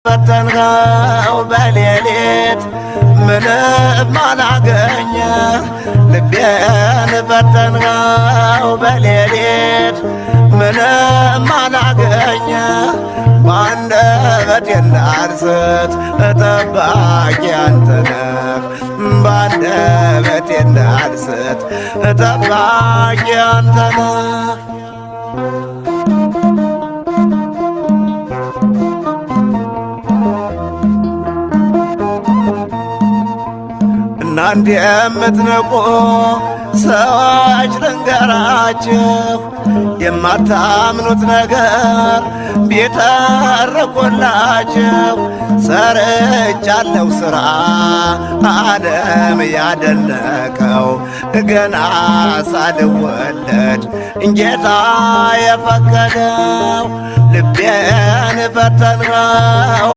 ፈተንከው በሌሊት ምንም አላገኘ ልቤን ፈተንከው በሌሊት ምንም አላገኘ በአንደበቴ እንዳልስት ጠባቂ አንተ ነህ በአንደበቴ እንዳልስት ጠባቂ አንተ ነህ። እናንተ የምትንቁ ሰዎች ልንገራችሁ የማታምኑት ነገር ቢተርኩላችሁ ሰርቻለሁ ሥራ ዓለም ያደነቀው ገና ሳልወለድ ጌታ የፈቀደው ልቤን ፈተንከው